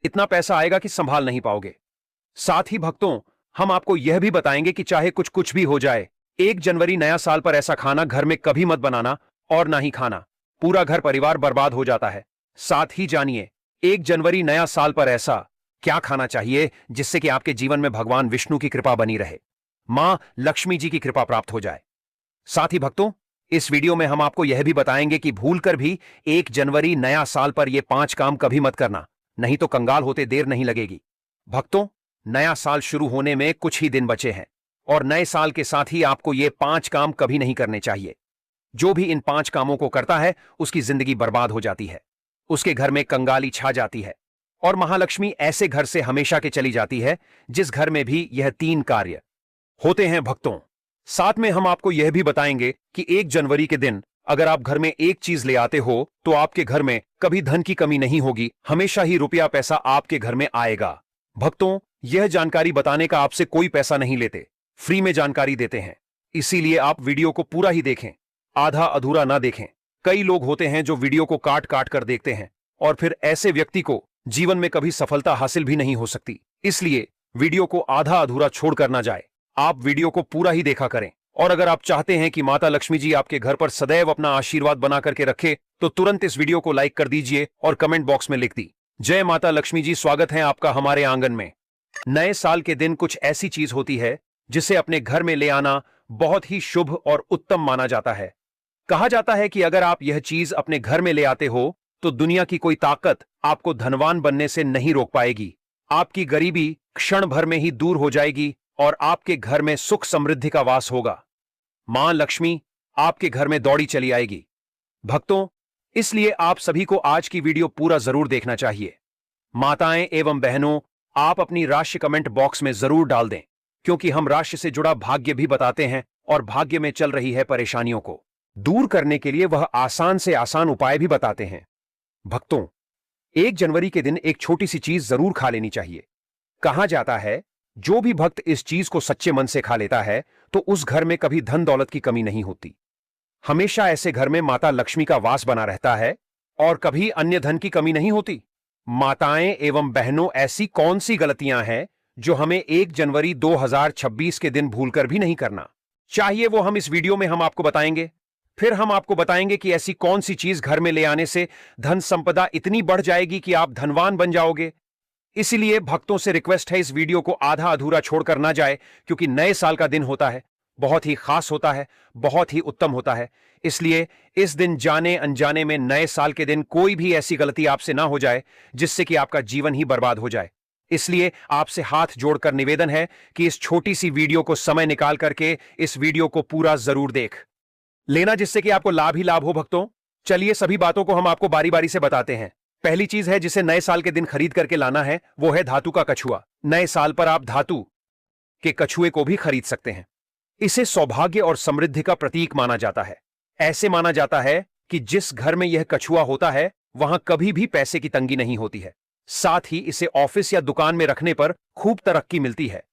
इतना पैसा आएगा कि संभाल नहीं पाओगे। साथ ही भक्तों, हम आपको यह भी बताएंगे कि चाहे कुछ कुछ भी हो जाए, 1 जनवरी नया साल पर ऐसा खाना घर में कभी मत बनाना और ना ही खाना। पूरा घर परिवार बर्बाद हो जाता है। साथ ही जानिए 1 जनवरी नया साल पर ऐसा क्या खाना चाहिए जिससे कि आपके जीवन में भगवान विष्णु की कृपा बनी रहे, मां लक्ष्मी जी की कृपा प्राप्त हो जाए। साथ ही भक्तों, इस वीडियो में हम आपको यह भी बताएंगे कि भूलकर भी 1 जनवरी नया साल पर यह 5 काम कभी मत करना, नहीं तो कंगाल होते देर नहीं लगेगी। भक्तों, नया साल शुरू होने में कुछ ही दिन बचे हैं और नए साल के साथ ही आपको ये 5 काम कभी नहीं करने चाहिए। जो भी इन 5 कामों को करता है उसकी जिंदगी बर्बाद हो जाती है, उसके घर में कंगाली छा जाती है और महालक्ष्मी ऐसे घर से हमेशा के चली जाती है जिस घर में भी यह 3 कार्य होते हैं। भक्तों, साथ में हम आपको यह भी बताएंगे कि 1 जनवरी के दिन अगर आप घर में एक चीज ले आते हो तो आपके घर में कभी धन की कमी नहीं होगी, हमेशा ही रुपया पैसा आपके घर में आएगा। भक्तों, यह जानकारी बताने का आपसे कोई पैसा नहीं लेते, फ्री में जानकारी देते हैं, इसीलिए आप वीडियो को पूरा ही देखें, आधा अधूरा ना देखें। कई लोग होते हैं जो वीडियो को काट काट कर देखते हैं और फिर ऐसे व्यक्ति को जीवन में कभी सफलता हासिल भी नहीं हो सकती। इसलिए वीडियो को आधा अधूरा छोड़कर ना जाए, आप वीडियो को पूरा ही देखा करें। और अगर आप चाहते हैं कि माता लक्ष्मी जी आपके घर पर सदैव अपना आशीर्वाद बना करके रखे तो तुरंत इस वीडियो को लाइक कर दीजिए और कमेंट बॉक्स में लिख दी जय माता लक्ष्मी जी, स्वागत है आपका हमारे आंगन में। नए साल के दिन कुछ ऐसी चीज होती है जिसे अपने घर में ले आना बहुत ही शुभ और उत्तम माना जाता है। कहा जाता है कि अगर आप यह चीज अपने घर में ले आते हो तो दुनिया की कोई ताकत आपको धनवान बनने से नहीं रोक पाएगी। आपकी गरीबी क्षण भर में ही दूर हो जाएगी और आपके घर में सुख समृद्धि का वास होगा। मां लक्ष्मी आपके घर में दौड़ी चली आएगी। भक्तों, इसलिए आप सभी को आज की वीडियो पूरा जरूर देखना चाहिए। माताएं एवं बहनों, आप अपनी राशि कमेंट बॉक्स में जरूर डाल दें, क्योंकि हम राशि से जुड़ा भाग्य भी बताते हैं और भाग्य में चल रही है परेशानियों को दूर करने के लिए वह आसान से आसान उपाय भी बताते हैं। भक्तों, 1 जनवरी के दिन एक छोटी सी चीज जरूर खा लेनी चाहिए। कहा जाता है जो भी भक्त इस चीज को सच्चे मन से खा लेता है तो उस घर में कभी धन दौलत की कमी नहीं होती। हमेशा ऐसे घर में माता लक्ष्मी का वास बना रहता है और कभी अन्य धन की कमी नहीं होती। माताएं एवं बहनों, ऐसी कौन सी गलतियां हैं जो हमें 1 जनवरी 2026 के दिन भूलकर भी नहीं करना चाहिए, वो हम इस वीडियो में हम आपको बताएंगे। फिर हम आपको बताएंगे कि ऐसी कौन सी चीज घर में ले आने से धन संपदा इतनी बढ़ जाएगी कि आप धनवान बन जाओगे। इसीलिए भक्तों से रिक्वेस्ट है, इस वीडियो को आधा अधूरा छोड़कर ना जाए, क्योंकि नए साल का दिन होता है, बहुत ही खास होता है, बहुत ही उत्तम होता है। इसलिए इस दिन जाने अनजाने में नए साल के दिन कोई भी ऐसी गलती आपसे ना हो जाए जिससे कि आपका जीवन ही बर्बाद हो जाए। इसलिए आपसे हाथ जोड़कर निवेदन है कि इस छोटी सी वीडियो को समय निकाल करके इस वीडियो को पूरा जरूर देख लेना, जिससे कि आपको लाभ ही लाभ हो। भक्तों, चलिए सभी बातों को हम आपको बारी बारी से बताते हैं। पहली चीज है जिसे नए साल के दिन खरीद करके लाना है, वो है धातु का कछुआ। नए साल पर आप धातु के कछुए को भी खरीद सकते हैं। इसे सौभाग्य और समृद्धि का प्रतीक माना जाता है। ऐसे माना जाता है कि जिस घर में यह कछुआ होता है वहां कभी भी पैसे की तंगी नहीं होती है। साथ ही इसे ऑफिस या दुकान में रखने पर खूब तरक्की मिलती है।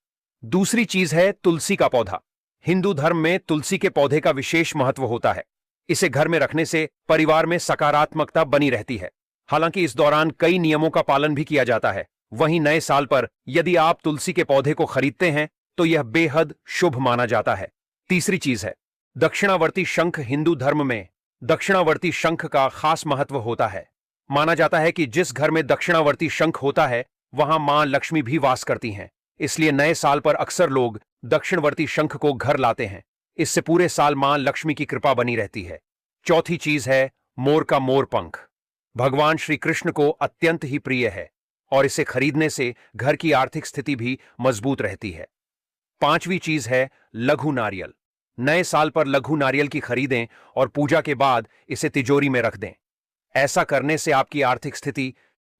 दूसरी चीज है तुलसी का पौधा। हिंदू धर्म में तुलसी के पौधे का विशेष महत्व होता है। इसे घर में रखने से परिवार में सकारात्मकता बनी रहती है। हालांकि इस दौरान कई नियमों का पालन भी किया जाता है। वहीं नए साल पर यदि आप तुलसी के पौधे को खरीदते हैं तो यह बेहद शुभ माना जाता है। तीसरी चीज है दक्षिणावर्ती शंख। हिंदू धर्म में दक्षिणावर्ती शंख का खास महत्व होता है। माना जाता है कि जिस घर में दक्षिणावर्ती शंख होता है वहां मां लक्ष्मी भी वास करती हैं। इसलिए नए साल पर अक्सर लोग दक्षिणवर्ती शंख को घर लाते हैं। इससे पूरे साल मां लक्ष्मी की कृपा बनी रहती है। चौथी चीज है मोर का मोर पंख। भगवान श्री कृष्ण को अत्यंत ही प्रिय है और इसे खरीदने से घर की आर्थिक स्थिति भी मजबूत रहती है। पांचवी चीज है लघु नारियल। नए साल पर लघु नारियल की खरीदें और पूजा के बाद इसे तिजोरी में रख दें। ऐसा करने से आपकी आर्थिक स्थिति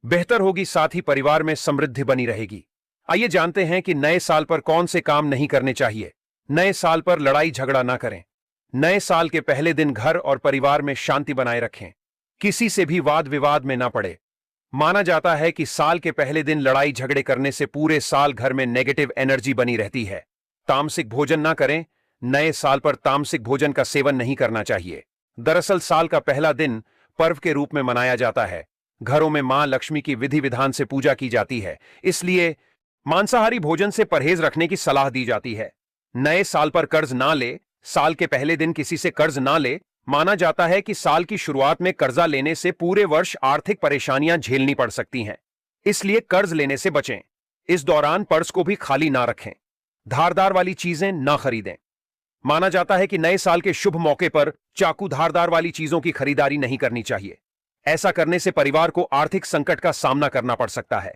बेहतर होगी, साथ ही परिवार में समृद्धि बनी रहेगी। आइए जानते हैं कि नए साल पर कौन से काम नहीं करने चाहिए। नए साल पर लड़ाई झगड़ा ना करें। नए साल के पहले दिन घर और परिवार में शांति बनाए रखें। किसी से भी वाद विवाद में ना पड़े। माना जाता है कि साल के पहले दिन लड़ाई झगड़े करने से पूरे साल घर में नेगेटिव एनर्जी बनी रहती है। तामसिक भोजन ना करें। नए साल पर तामसिक भोजन का सेवन नहीं करना चाहिए। दरअसल साल का पहला दिन पर्व के रूप में मनाया जाता है। घरों में मां लक्ष्मी की विधि विधान से पूजा की जाती है, इसलिए मांसाहारी भोजन से परहेज रखने की सलाह दी जाती है। नए साल पर कर्ज ना ले। साल के पहले दिन किसी से कर्ज ना ले। माना जाता है कि साल की शुरुआत में कर्जा लेने से पूरे वर्ष आर्थिक परेशानियां झेलनी पड़ सकती हैं, इसलिए कर्ज लेने से बचें। इस दौरान पर्स को भी खाली ना रखें। धारदार वाली चीजें ना खरीदें। माना जाता है कि नए साल के शुभ मौके पर चाकू धारदार वाली चीजों की खरीदारी नहीं करनी चाहिए। ऐसा करने से परिवार को आर्थिक संकट का सामना करना पड़ सकता है।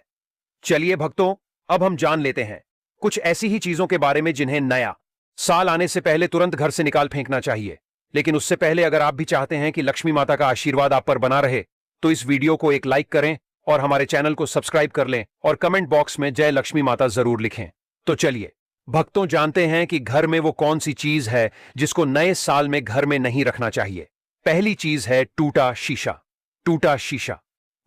चलिए भक्तों, अब हम जान लेते हैं कुछ ऐसी ही चीजों के बारे में जिन्हें नया साल आने से पहले तुरंत घर से निकाल फेंकना चाहिए। लेकिन उससे पहले अगर आप भी चाहते हैं कि लक्ष्मी माता का आशीर्वाद आप पर बना रहे, तो इस वीडियो को एक लाइक करें और हमारे चैनल को सब्सक्राइब कर लें और कमेंट बॉक्स में जय लक्ष्मी माता जरूर लिखें। तो चलिए भक्तों, जानते हैं कि घर में वो कौन सी चीज है जिसको नए साल में घर में नहीं रखना चाहिए। पहली चीज है टूटा शीशा। टूटा शीशा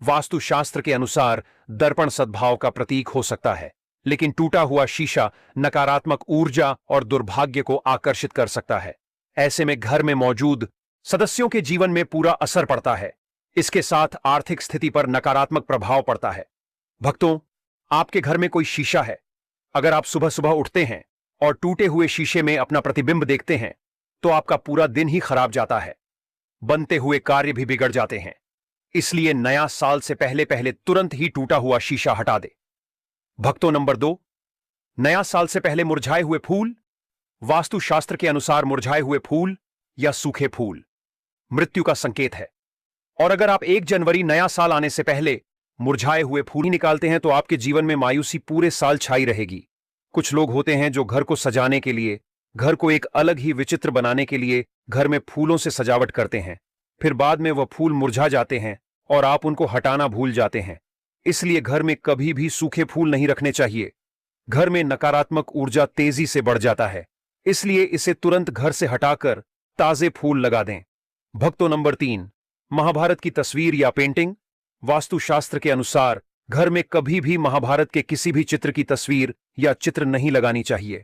वास्तुशास्त्र के अनुसार दर्पण सद्भाव का प्रतीक हो सकता है, लेकिन टूटा हुआ शीशा नकारात्मक ऊर्जा और दुर्भाग्य को आकर्षित कर सकता है। ऐसे में घर में मौजूद सदस्यों के जीवन में पूरा असर पड़ता है। इसके साथ आर्थिक स्थिति पर नकारात्मक प्रभाव पड़ता है। भक्तों, आपके घर में कोई शीशा है। अगर आप सुबह सुबह उठते हैं और टूटे हुए शीशे में अपना प्रतिबिंब देखते हैं, तो आपका पूरा दिन ही खराब जाता है। बनते हुए कार्य भी बिगड़ जाते हैं। इसलिए नया साल से पहले पहले तुरंत ही टूटा हुआ शीशा हटा दे। भक्तों, नंबर 2, नया साल से पहले मुरझाए हुए फूल। वास्तुशास्त्र के अनुसार मुरझाए हुए फूल या सूखे फूल मृत्यु का संकेत है। और अगर आप 1 जनवरी नया साल आने से पहले मुरझाए हुए फूल ही निकालते हैं, तो आपके जीवन में मायूसी पूरे साल छाई रहेगी। कुछ लोग होते हैं जो घर को सजाने के लिए, घर को एक अलग ही विचित्र बनाने के लिए घर में फूलों से सजावट करते हैं। फिर बाद में वह फूल मुरझा जाते हैं और आप उनको हटाना भूल जाते हैं। इसलिए घर में कभी भी सूखे फूल नहीं रखने चाहिए। घर में नकारात्मक ऊर्जा तेजी से बढ़ जाता है, इसलिए इसे तुरंत घर से हटाकर ताजे फूल लगा दें। भक्तों, नंबर 3, महाभारत की तस्वीर या पेंटिंग। वास्तुशास्त्र के अनुसार घर में कभी भी महाभारत के किसी भी चित्र की तस्वीर या चित्र नहीं लगानी चाहिए।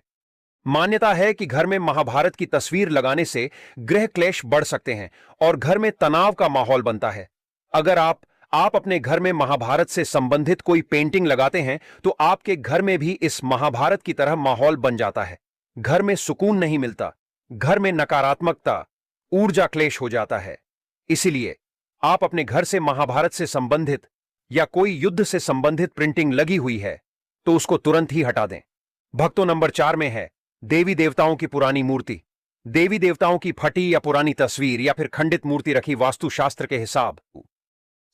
मान्यता है कि घर में महाभारत की तस्वीर लगाने से गृह क्लेश बढ़ सकते हैं और घर में तनाव का माहौल बनता है। अगर आप अपने घर में महाभारत से संबंधित कोई पेंटिंग लगाते हैं, तो आपके घर में भी इस महाभारत की तरह माहौल बन जाता है। घर में सुकून नहीं मिलता, घर में नकारात्मकता, ऊर्जा क्लेश हो जाता है। इसीलिए आप अपने घर से महाभारत से संबंधित या कोई युद्ध से संबंधित प्रिंटिंग लगी हुई है, तो उसको तुरंत ही हटा दें। भक्तों, नंबर 4 में है देवी देवताओं की पुरानी मूर्ति। देवी देवताओं की फटी या पुरानी तस्वीर या फिर खंडित मूर्ति रखी वास्तुशास्त्र के हिसाब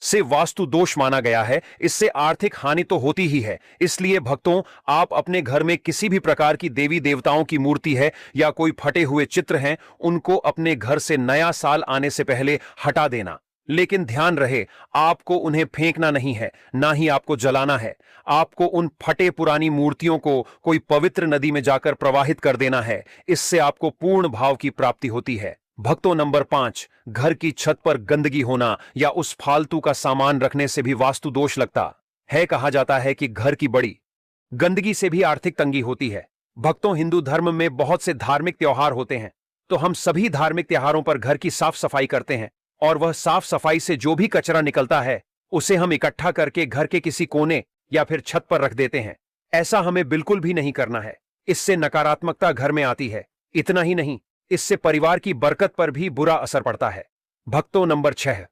से वास्तु दोष माना गया है। इससे आर्थिक हानि तो होती ही है। इसलिए भक्तों, आप अपने घर में किसी भी प्रकार की देवी देवताओं की मूर्ति है या कोई फटे हुए चित्र हैं, उनको अपने घर से नया साल आने से पहले हटा देना। लेकिन ध्यान रहे, आपको उन्हें फेंकना नहीं है, ना ही आपको जलाना है। आपको उन फटे पुरानी मूर्तियों को कोई पवित्र नदी में जाकर प्रवाहित कर देना है। इससे आपको पूर्ण भाव की प्राप्ति होती है। भक्तों, नंबर 5, घर की छत पर गंदगी होना या उस फालतू का सामान रखने से भी वास्तु दोष लगता है। कहा जाता है कि घर की बड़ी गंदगी से भी आर्थिक तंगी होती है। भक्तों, हिंदू धर्म में बहुत से धार्मिक त्योहार होते हैं, तो हम सभी धार्मिक त्योहारों पर घर की साफ सफाई करते हैं और वह साफ सफाई से जो भी कचरा निकलता है, उसे हम इकट्ठा करके घर के किसी कोने या फिर छत पर रख देते हैं। ऐसा हमें बिल्कुल भी नहीं करना है। इससे नकारात्मकता घर में आती है। इतना ही नहीं, इससे परिवार की बरकत पर भी बुरा असर पड़ता है। भक्तों, नंबर 6,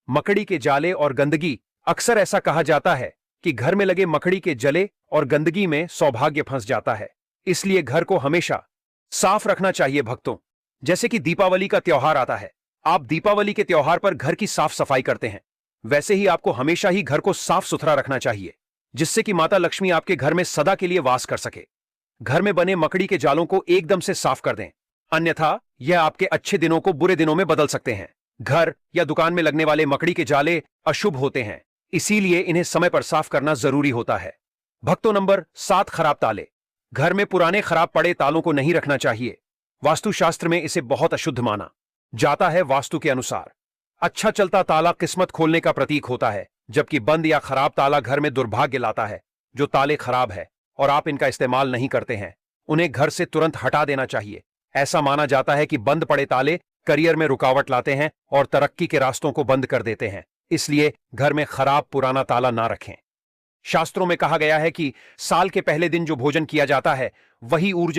मकड़ी के जाले और गंदगी। अक्सर ऐसा कहा जाता है कि घर में लगे मकड़ी के जले और गंदगी में सौभाग्य फंस जाता है। इसलिए घर को हमेशा साफ रखना चाहिए। भक्तों, जैसे कि दीपावली का त्योहार आता है, आप दीपावली के त्योहार पर घर की साफ सफाई करते हैं, वैसे ही आपको हमेशा ही घर को साफ सुथरा रखना चाहिए, जिससे कि माता लक्ष्मी आपके घर में सदा के लिए वास कर सके। घर में बने मकड़ी के जालों को एकदम से साफ कर दें, अन्यथा यह आपके अच्छे दिनों को बुरे दिनों में बदल सकते हैं। घर या दुकान में लगने वाले मकड़ी के जाले अशुभ होते हैं, इसीलिए इन्हें समय पर साफ करना जरूरी होता है। भक्तों, नंबर 7, खराब ताले। घर में पुराने खराब पड़े तालों को नहीं रखना चाहिए। वास्तुशास्त्र में इसे बहुत अशुद्ध माना जाता है। वास्तु के अनुसार अच्छा चलता ताला किस्मत खोलने का प्रतीक होता है, जबकि बंद या खराब ताला घर में दुर्भाग्य लाता है। जो ताले खराब है और आप इनका इस्तेमाल नहीं करते हैं, उन्हें घर से तुरंत हटा देना चाहिए। ऐसा माना जाता है कि बंद पड़े ताले करियर में रुकावट लाते हैं और तरक्की के रास्तों को बंद कर देते हैं। इसलिए घर में खराब पुराना ताला ना रखें। शास्त्रों में कहा गया है कि साल के पहले दिन जो भोजन किया जाता है वही ऊर्जा